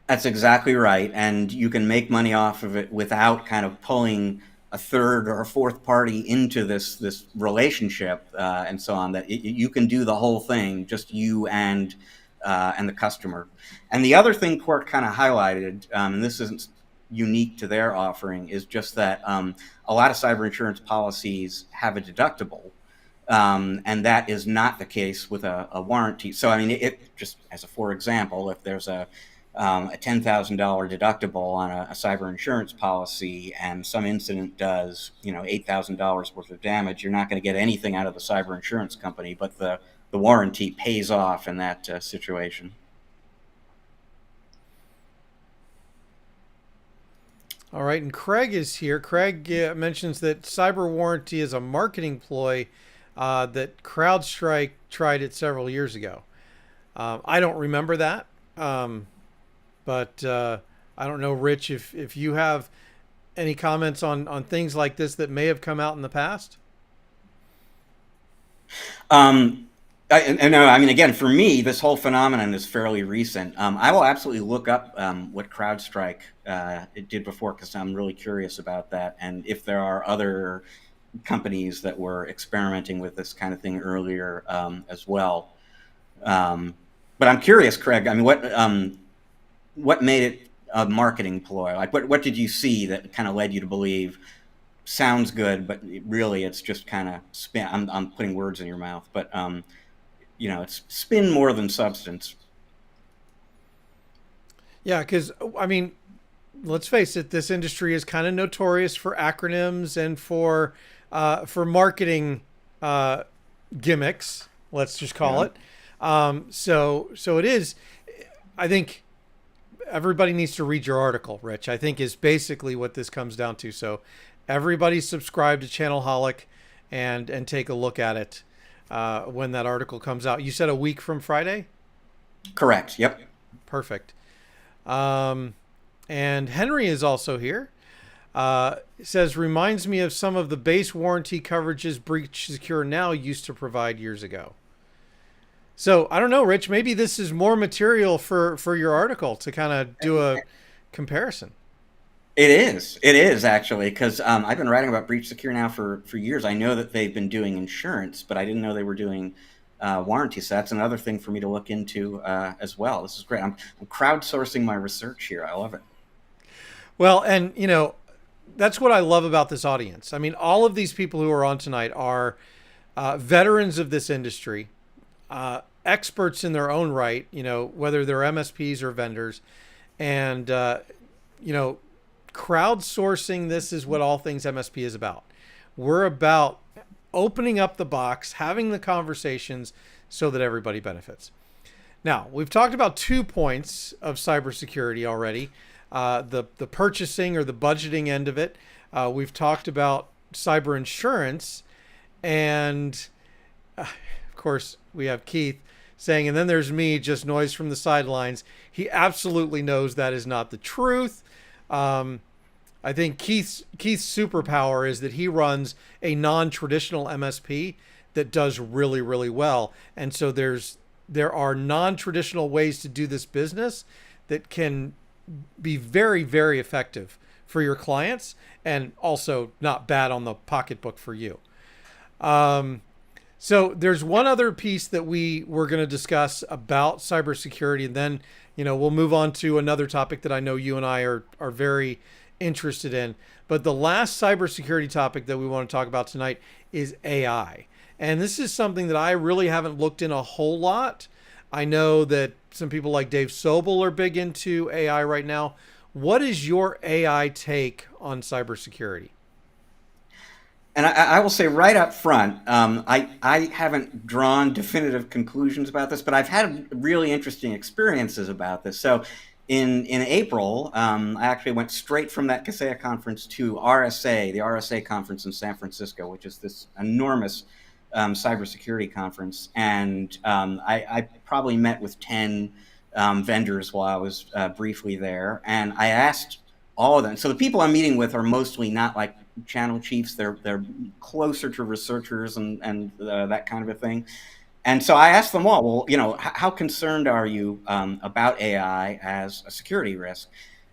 That's exactly right, and you can make money off of it without kind of pulling a third or a fourth party into this relationship and so on. That you can do the whole thing, just you and the customer. And the other thing Quark kind of highlighted, and this isn't unique to their offering, is just that a lot of cyber insurance policies have a deductible, and that is not the case with a warranty. So I mean, it just as a for example, if there's a a $10,000 deductible on a cyber insurance policy, and some incident does, $8,000 worth of damage, you're not going to get anything out of the cyber insurance company, but the warranty pays off in that situation. All right, and Craig is here. Craig mentions that cyber warranty is a marketing ploy that CrowdStrike tried it several years ago. I don't remember that. But I don't know, Rich, if you have any comments on things like this that may have come out in the past. No, I mean, again, for me, this whole phenomenon is fairly recent. I will absolutely look up what CrowdStrike it did before, because I'm really curious about that, and if there are other companies that were experimenting with this kind of thing earlier as well. But I'm curious, Craig. I mean, what made it a marketing ploy? Like, what did you see that kind of led you to believe sounds good, but really it's just kind of spin? I'm putting words in your mouth, but it's spin more than substance. Yeah, because I mean, let's face it, this industry is kind of notorious for acronyms and for marketing gimmicks. Let's just call it. So it is. I think everybody needs to read your article, Rich, I think is basically what this comes down to. So everybody subscribe to Channelholic and take a look at it when that article comes out. You said a week from Friday? Correct. Yep. Perfect. And Henry is also here. It says, reminds me of some of the base warranty coverages Breach Secure Now used to provide years ago. So I don't know, Rich, maybe this is more material for your article to kind of do a comparison. It is actually, because I've been writing about Breach Secure Now for years. I know that they've been doing insurance, but I didn't know they were doing warranty. So that's another thing for me to look into as well. This is great. I'm crowdsourcing my research here. I love it. Well, and that's what I love about this audience. I mean, all of these people who are on tonight are veterans of this industry. Experts in their own right, whether they're MSPs or vendors, and, crowdsourcing this is what all things MSP is about. We're about opening up the box, having the conversations so that everybody benefits. Now, we've talked about 2 points of cybersecurity already, the purchasing or the budgeting end of it. We've talked about cyber insurance, and of course, we have Keith saying, and then there's me, just noise from the sidelines. He absolutely knows that is not the truth. I think Keith's superpower is that he runs a non-traditional MSP that does really, really well. And so there are non-traditional ways to do this business that can be very, very effective for your clients and also not bad on the pocketbook for you. So there's one other piece that we were going to discuss about cybersecurity, and then, we'll move on to another topic that I know you and I are very interested in. But the last cybersecurity topic that we want to talk about tonight is AI. And this is something that I really haven't looked in a whole lot. I know that some people like Dave Sobel are big into AI right now. What is your AI take on cybersecurity? And I will say right up front, I haven't drawn definitive conclusions about this, but I've had really interesting experiences about this. So in April, I actually went straight from that CASEA conference to RSA, the RSA conference in San Francisco, which is this enormous cybersecurity conference. And I probably met with 10 vendors while I was briefly there. And I asked all of them. So the people I'm meeting with are mostly not like channel chiefs. They're closer to researchers and that kind of a thing. And so I asked them all, well, how concerned are you about AI as a security risk?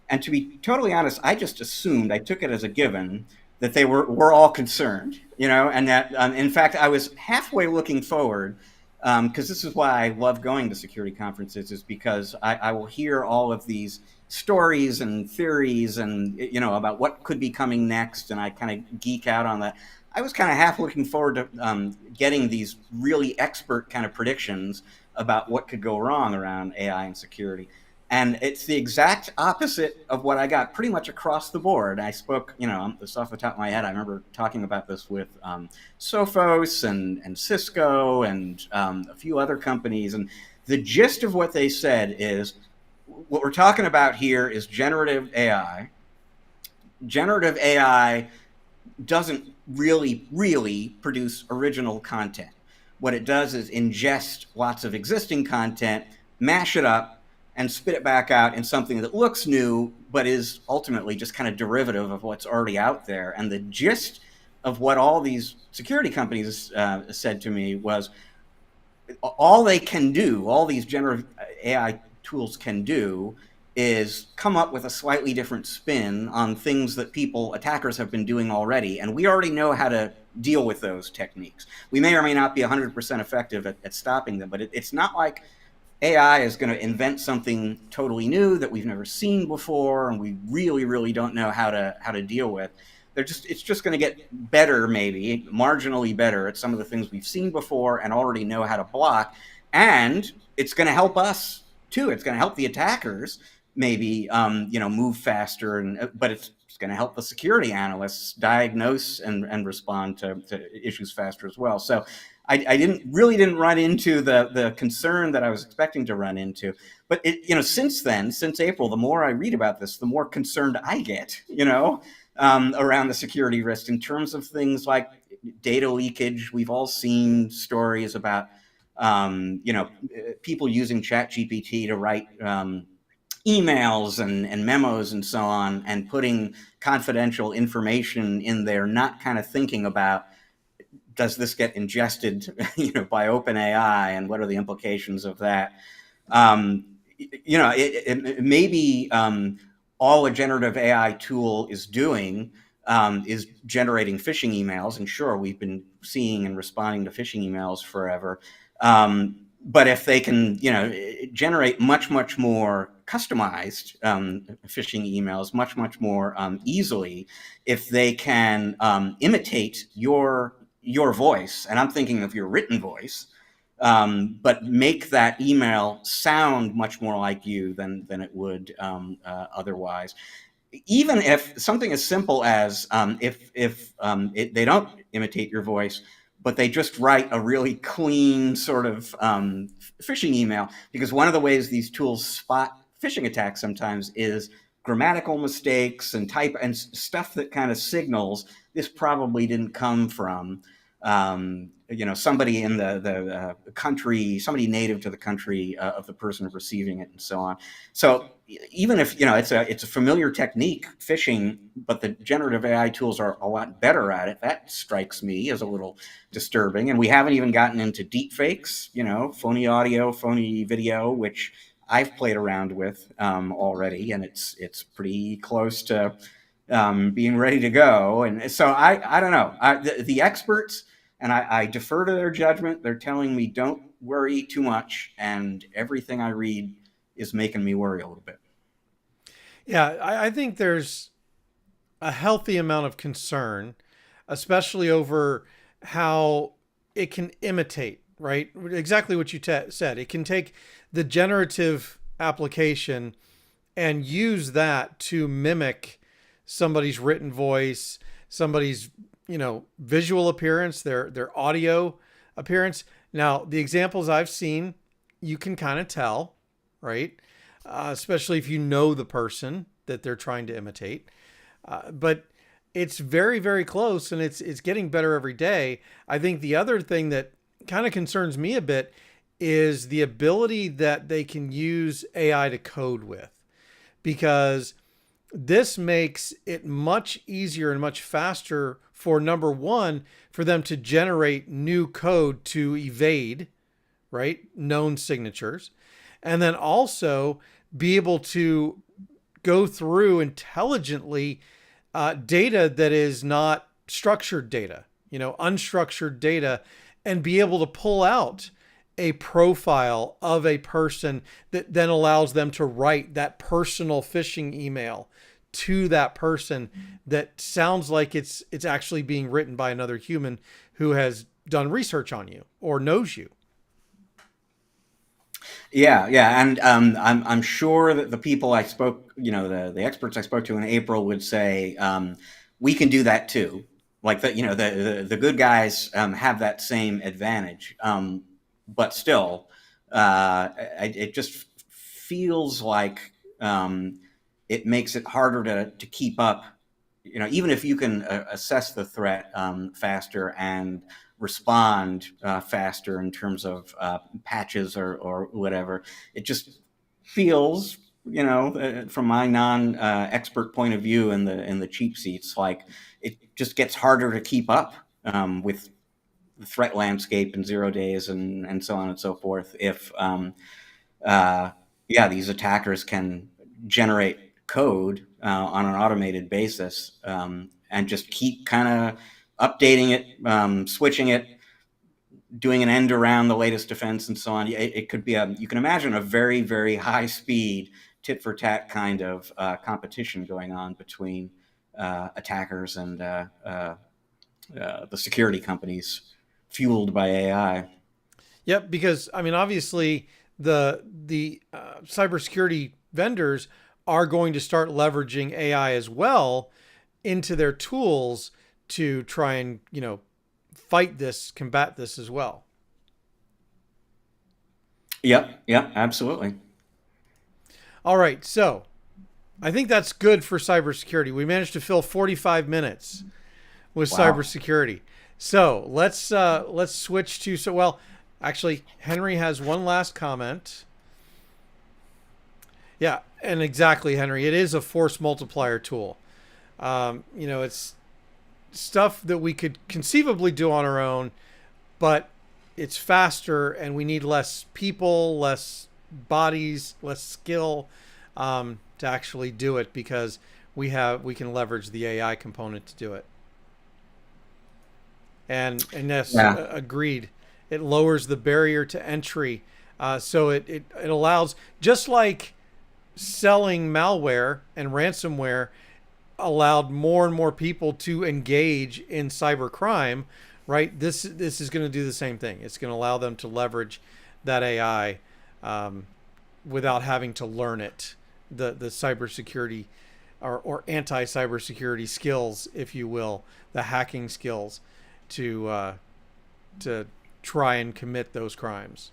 And to be totally honest, I just assumed, I took it as a given that they were all concerned, and that, in fact, I was halfway looking forward, because this is why I love going to security conferences, is because I will hear all of these stories and theories and, about what could be coming next, and I kind of geek out on that. I was kind of half looking forward to getting these really expert kind of predictions about what could go wrong around AI and security. And it's the exact opposite of what I got pretty much across the board. I spoke, this off the top of my head, I remember talking about this with Sophos and Cisco and a few other companies. And the gist of what they said is, what we're talking about here is generative AI. Generative AI doesn't really produce original content. What it does is ingest lots of existing content, mash it up, and spit it back out in something that looks new, but is ultimately just kind of derivative of what's already out there. And the gist of what all these security companies said to me was, all they can do, all these generative AI tools can do, is come up with a slightly different spin on things that attackers have been doing already. And we already know how to deal with those techniques. We may or may not be 100% effective at stopping them, but it's not like AI is going to invent something totally new that we've never seen before and we really don't know how to deal with. It's just going to get better, maybe marginally better at some of the things we've seen before and already know how to block. And it's going to help us too. It's going to help the attackers maybe move faster, but it's going to help the security analysts diagnose and respond to issues faster as well. So I didn't run into the concern that I was expecting to run into. But since then, since April, the more I read about this, the more concerned I get, around the security risk in terms of things like data leakage. We've all seen stories about, people using ChatGPT to write emails and memos and so on, and putting confidential information in there, not kind of thinking about, does this get ingested, by OpenAI, and what are the implications of that? Maybe all a generative AI tool is doing is generating phishing emails, and sure, we've been seeing and responding to phishing emails forever. But if they can, generate much more customized phishing emails much more easily, if they can imitate your voice, and I'm thinking of your written voice, but make that email sound much more like you than it would otherwise. Even if something as simple as if they don't imitate your voice, but they just write a really clean sort of phishing email, because one of the ways these tools spot phishing attacks sometimes is grammatical mistakes and type and stuff that kind of signals this probably didn't come from somebody in the country, somebody native to the country of the person receiving it, and so on. So even if it's a familiar technique, phishing, but the generative AI tools are a lot better at it, that strikes me as a little disturbing. And we haven't even gotten into deep fakes, phony audio, phony video, which I've played around with already, and it's pretty close to being ready to go. And so I don't know. The experts, and I defer to their judgment. They're telling me don't worry too much, and everything I read is making me worry a little bit. Yeah, I think there's a healthy amount of concern, especially over how it can imitate, right? Exactly what you said. It can take the generative application and use that to mimic somebody's written voice, somebody's visual appearance, their audio appearance. Now, the examples I've seen, you can kind of tell, right? Especially if you know the person that they're trying to imitate. But it's very close, and it's getting better every day. I think the other thing that kind of concerns me a bit is the ability that they can use AI to code with, because this makes it much easier and much faster for, number one, for them to generate new code to evade, right, known signatures, and then also be able to go through intelligently data that is not structured data, unstructured data, and be able to pull out a profile of a person that then allows them to write that personal phishing email to that person that sounds like it's actually being written by another human who has done research on you or knows you. Yeah, and I'm sure that the people I spoke, the experts I spoke to in April would say we can do that too. Like the good guys have that same advantage, but still, it just feels like it makes it harder to keep up. Even if you can assess the threat faster and respond faster in terms of patches or whatever. It just feels, from my non-expert point of view in the cheap seats, like it just gets harder to keep up with the threat landscape in 0 days and so on and so forth. If uh, yeah, these attackers can generate code on an automated basis and just keep kind of updating it, switching it, doing an end around the latest defense and so on. It could be you can imagine a very, very high speed tit for tat kind of competition going on between attackers and the security companies fueled by AI. Yep, because I mean, obviously, the cybersecurity vendors are going to start leveraging AI as well into their tools to try and fight this, combat this as well. Yep, absolutely. All right, so I think that's good for cybersecurity. We managed to fill 45 minutes with Wow. cybersecurity. So let's switch to actually, Henry has one last comment. Yeah, and exactly, Henry. It is a force multiplier tool. It's stuff that we could conceivably do on our own, but it's faster and we need less people, less bodies, less skill to actually do it because we can leverage the AI component to do it. And yes, Yeah. agreed. It lowers the barrier to entry, so it allows, just like selling malware and ransomware allowed more and more people to engage in cybercrime, right? This is going to do the same thing. It's going to allow them to leverage that AI without having to learn it, the cybersecurity or anti cybersecurity skills, if you will, the hacking skills to to try and commit those crimes.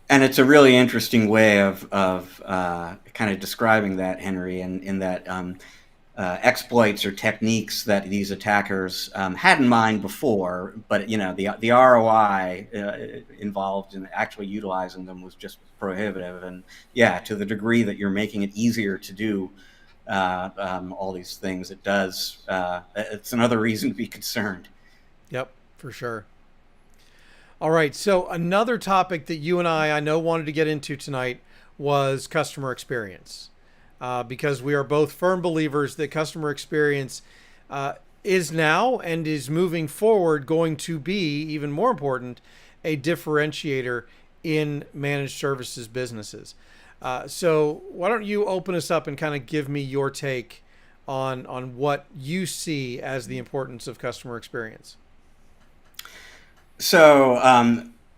And it's a really interesting way of kind of describing that, Henry, in that exploits or techniques that these attackers had in mind before, but the ROI involved in actually utilizing them was just prohibitive. And yeah, to the degree that you're making it easier to do all these things, it does. It's another reason to be concerned. Yep, for sure. All right. So another topic that you and I know wanted to get into tonight was customer experience, because we are both firm believers that customer experience uh, is now and is moving forward going to be even more important, a differentiator in managed services businesses. So why don't you open us up and kind of give me your take on what you see as the importance of customer experience? So,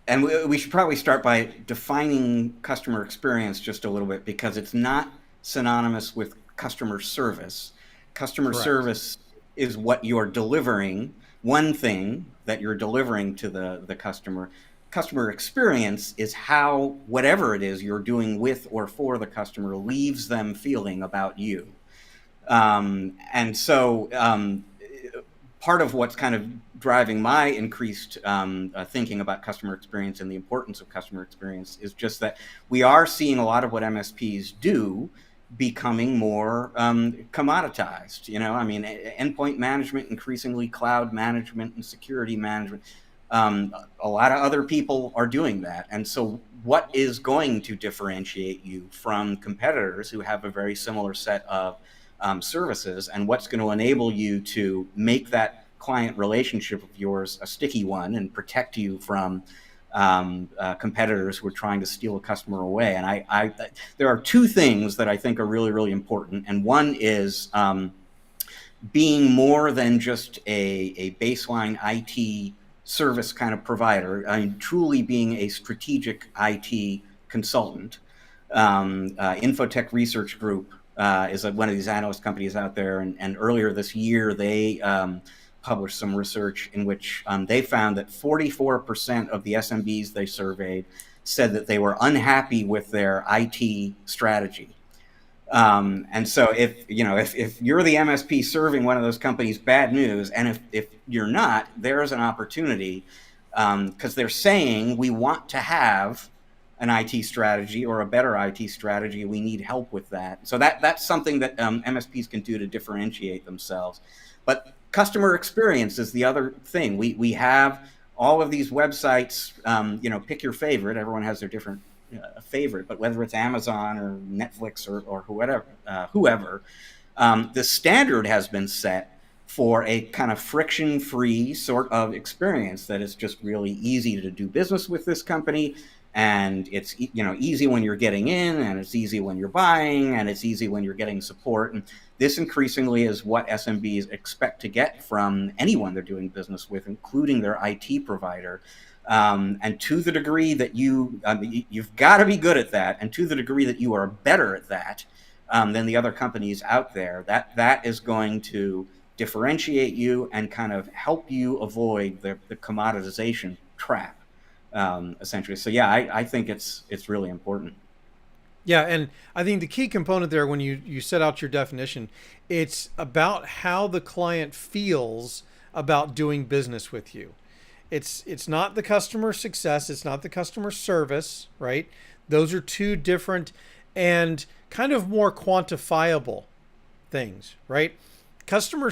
and we should probably start by defining customer experience just a little bit because it's not synonymous with customer service. Customer Correct. service is what you're delivering, one thing that you're delivering to the customer. Customer experience is how whatever it is you're doing with or for the customer leaves them feeling about you. And so part of what's kind of driving my increased thinking about customer experience and the importance of customer experience is just that we are seeing a lot of what MSPs do becoming more commoditized. I mean, endpoint management, increasingly cloud management and security management. A lot of other people are doing that. And so what is going to differentiate you from competitors who have a very similar set of services, and what's going to enable you to make that client relationship of yours a sticky one and protect you from competitors who are trying to steal a customer away? And there are two things that I think are really, really important. And one is being more than just a baseline IT service kind of provider. I mean, truly being a strategic IT consultant. Infotech Research Group is one of these analyst companies out there, and earlier this year they published some research in which they found that 44% of the SMBs they surveyed said that they were unhappy with their IT strategy. And so if you're the MSP serving one of those companies, bad news. And if you're not, there's an opportunity, because they're saying we want to have an IT strategy or a better IT strategy. We need help with that. So that's something that MSPs can do to differentiate themselves. But customer experience is the other thing. We have all of these websites, pick your favorite. Everyone has their different favorite, but whether it's Amazon or Netflix or whoever, the standard has been set for a kind of friction-free sort of experience that is just really easy to do business with this company. And it's easy when you're getting in, and it's easy when you're buying, and it's easy when you're getting support. And this increasingly is what SMBs expect to get from anyone they're doing business with, including their IT provider. And to the degree that you've got to be good at that, and to the degree that you are better at that than the other companies out there, that is going to differentiate you and kind of help you avoid the commoditization trap. Essentially. So yeah, I think it's really important. Yeah, and I think the key component there, when you set out your definition, it's about how the client feels about doing business with you. It's not the customer success, it's not the customer service, right? Those are two different and kind of more quantifiable things, right? Customer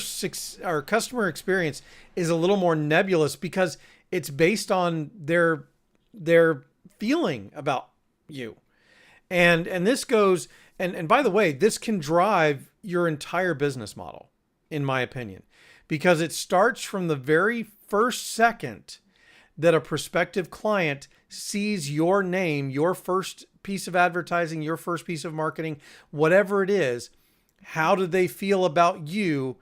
experience is a little more nebulous because it's based on their feeling about you. And this goes, and by the way, this can drive your entire business model, in my opinion, because it starts from the very first second that a prospective client sees your name, your first piece of advertising, your first piece of marketing, whatever it is. How do they feel about you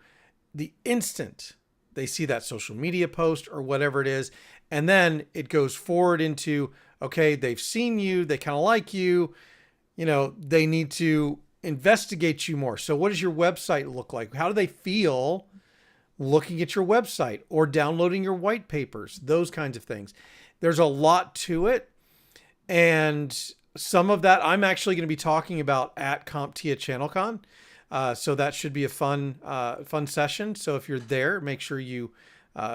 the instant they see that social media post or whatever it is? And then it goes forward into, okay, they've seen you, they kind of like you, they need to investigate you more. So what does your website look like? How do they feel looking at your website or downloading your white papers? Those kinds of things. There's a lot to it. And some of that I'm actually going to be talking about at CompTIA ChannelCon. So that should be a fun session. So if you're there, make sure you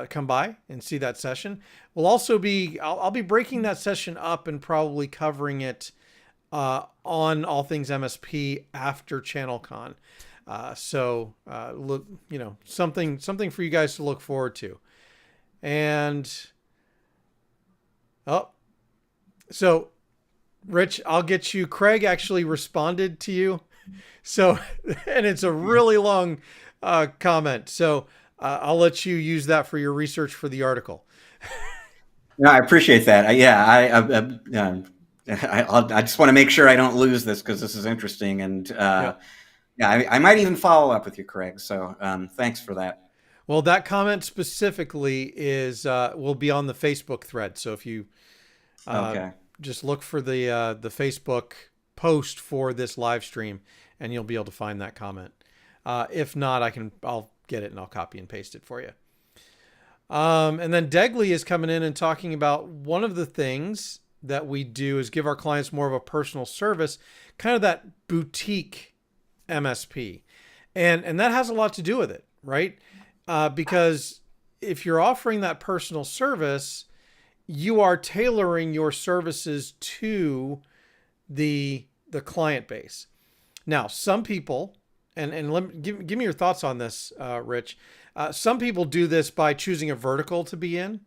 come by and see that session. We'll also I'll be breaking that session up and probably covering it on All Things MSP after ChannelCon. So look, something for you guys to look forward to. And so Rich, I'll get you. Craig actually responded to you. So, and it's a really long comment. So I'll let you use that for your research for the article. No, I appreciate that. I just want to make sure I don't lose this because this is interesting. And I might even follow up with you, Craig. So thanks for that. Well, that comment specifically will be on the Facebook thread. So if you just look for the Facebook post for this live stream, and you'll be able to find that comment. If not, I'll get it and I'll copy and paste it for you. And then Degley is coming in and talking about one of the things that we do is give our clients more of a personal service, kind of that boutique MSP. And that has a lot to do with it, right? Because if you're offering that personal service, you are tailoring your services to the client base. Now, some people, and give me your thoughts on this, Rich. Some people do this by choosing a vertical to be in.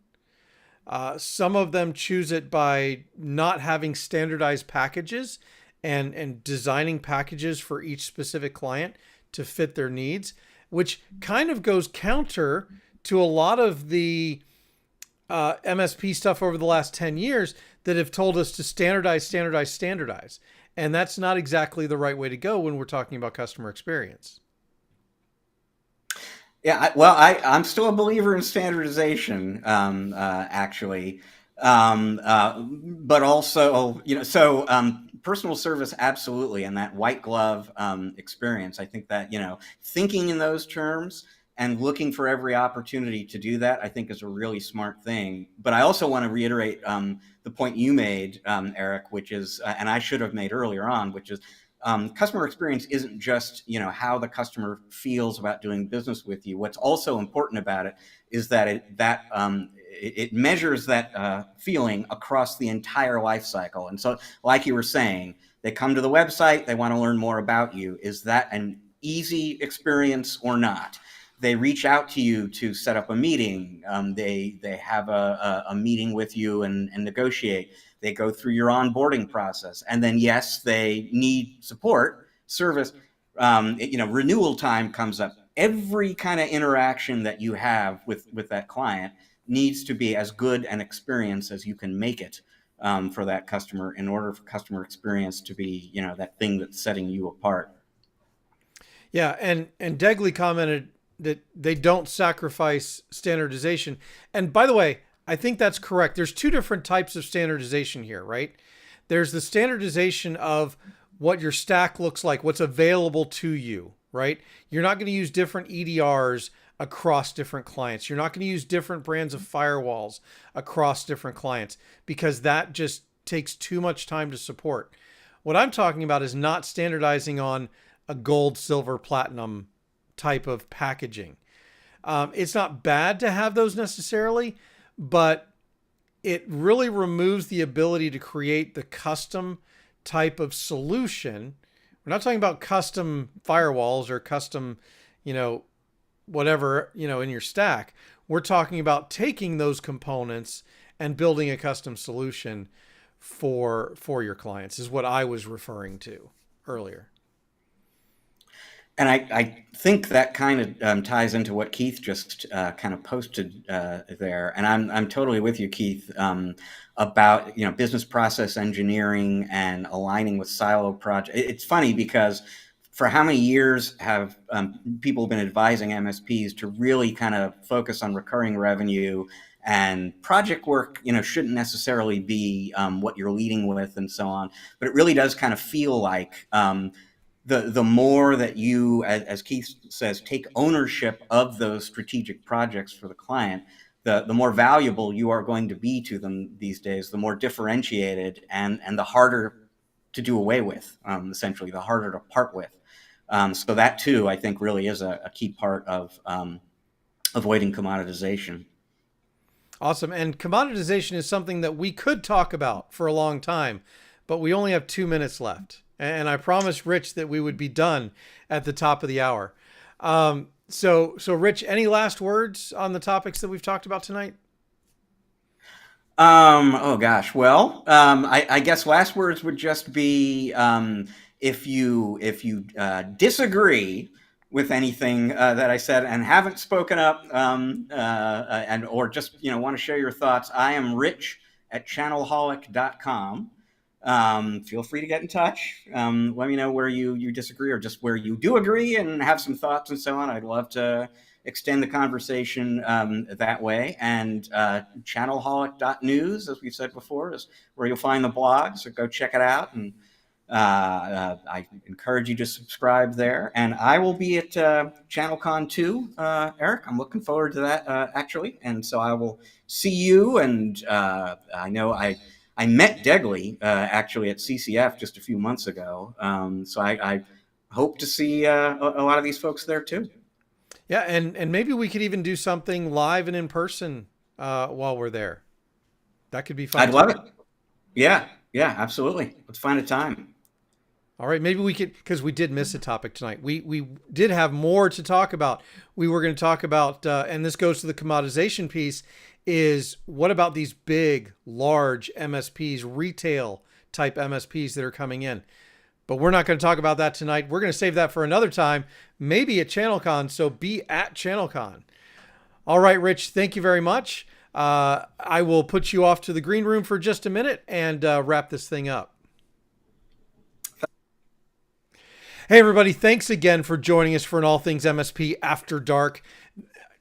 Some of them choose it by not having standardized packages and designing packages for each specific client to fit their needs, which kind of goes counter to a lot of the MSP stuff over the last 10 years that have told us to standardize. And that's not exactly the right way to go when we're talking about customer experience. Yeah, I'm still a believer in standardization, actually, but also, personal service, absolutely, and that white glove experience. I think that thinking in those terms and looking for every opportunity to do that, I think, is a really smart thing. But I also want to reiterate the point you made, Eric, which is, and I should have made earlier on, which is customer experience isn't just how the customer feels about doing business with you. What's also important about it is that it measures that feeling across the entire life cycle. And so, like you were saying, they come to the website, they want to learn more about you. Is that an easy experience or not? They reach out to you to set up a meeting. They have a meeting with you and negotiate. They go through your onboarding process, and then yes, they need support service. Renewal time comes up. Every kind of interaction that you have with that client needs to be as good an experience as you can make it for that customer, in order for customer experience to be that thing that's setting you apart. Yeah, and Degley commented that they don't sacrifice standardization. And by the way, I think that's correct. There's two different types of standardization here, right? There's the standardization of what your stack looks like, what's available to you, right? You're not going to use different EDRs across different clients. You're not going to use different brands of firewalls across different clients, because that just takes too much time to support. What I'm talking about is not standardizing on a gold, silver, platinum type of packaging. It's not bad to have those necessarily, but it really removes the ability to create the custom type of solution. We're not talking about custom firewalls or custom, whatever, in your stack. We're talking about taking those components and building a custom solution for your clients, is what I was referring to earlier. And I think that kind of ties into what Keith just kind of posted there. And I'm totally with you, Keith, about business process engineering and aligning with silo projects. It's funny because for how many years have people been advising MSPs to really kind of focus on recurring revenue, and project work shouldn't necessarily be what you're leading with and so on. But it really does kind of feel like the more that you, as Keith says, take ownership of those strategic projects for the client, the more valuable you are going to be to them these days, the more differentiated and the harder to do away with, essentially, the harder to part with. So that too, I think, really is a key part of avoiding commoditization. Awesome. And commoditization is something that we could talk about for a long time, but we only have 2 minutes left. And I promised Rich that we would be done at the top of the hour. So Rich, any last words on the topics that we've talked about tonight? Oh gosh. Well, I guess last words would just be, if you disagree with anything that I said and haven't spoken up, and or just want to share your thoughts, I am Rich at Channelholic.com. Feel free to get in touch. Let me know where you disagree, or just where you do agree and have some thoughts and so on. I'd love to extend the conversation that way. And channelholic.news, as we've said before, is where you'll find the blog. So go check it out. And I encourage you to subscribe there. And I will be at ChannelCon 2, Eric. I'm looking forward to that, actually. And so I will see you. And I know I met Degley actually at CCF just a few months ago. So I hope to see a lot of these folks there too. Yeah, and maybe we could even do something live and in person while we're there. That could be fun. I'd love it. Yeah, absolutely. Let's find a time. All right, maybe we could, because we did miss a topic tonight. We did have more to talk about. We were going to talk about, and this goes to the commoditization piece, is what about these big, large MSPs, retail type MSPs that are coming in? But we're not going to talk about that tonight. We're going to save that for another time, maybe at ChannelCon. So be at ChannelCon. All right, Rich, thank you very much. I will put you off to the green room for just a minute and wrap this thing up. Hey, everybody. Thanks again for joining us for an All Things MSP After Dark.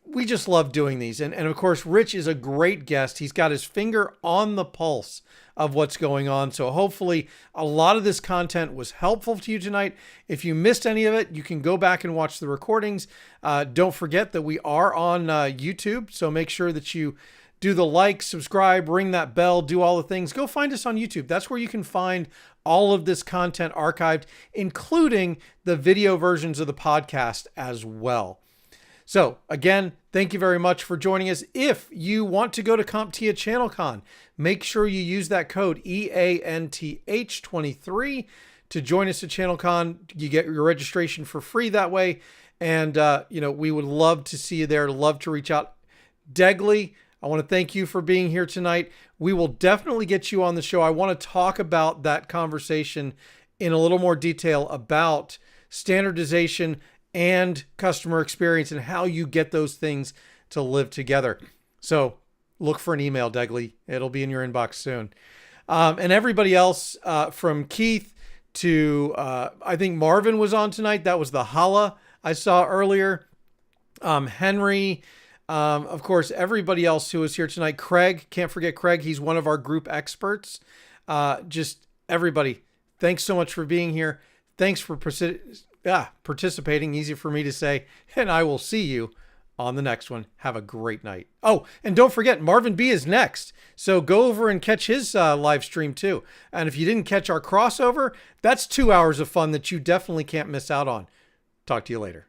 We just love doing these. And of course, Rich is a great guest. He's got his finger on the pulse of what's going on. So hopefully a lot of this content was helpful to you tonight. If you missed any of it, you can go back and watch the recordings. Don't forget that we are on YouTube. So make sure that you do the like, subscribe, ring that bell, do all the things. Go find us on YouTube. That's where you can find all of this content archived, including the video versions of the podcast as well. So again, thank you very much for joining us. If you want to go to CompTIA ChannelCon, make sure you use that code EANTH23 to join us at ChannelCon. You get your registration for free that way. And, we would love to see you there, love to reach out. Degley, I want to thank you for being here tonight. We will definitely get you on the show. I want to talk about that conversation in a little more detail about standardization and customer experience and how you get those things to live together. So look for an email, Degley. It'll be in your inbox soon. And everybody else, from Keith to, I think Marvin was on tonight. That was the Hala I saw earlier. Henry, of course, everybody else who was here tonight. Craig, can't forget Craig. He's one of our group experts. Just everybody, thanks so much for being here. Thanks for participating. Easy for me to say. And I will see you on the next one. Have a great night. Oh, and don't forget, Marvin B is next. So go over and catch his live stream too. And if you didn't catch our crossover, that's 2 hours of fun that you definitely can't miss out on. Talk to you later.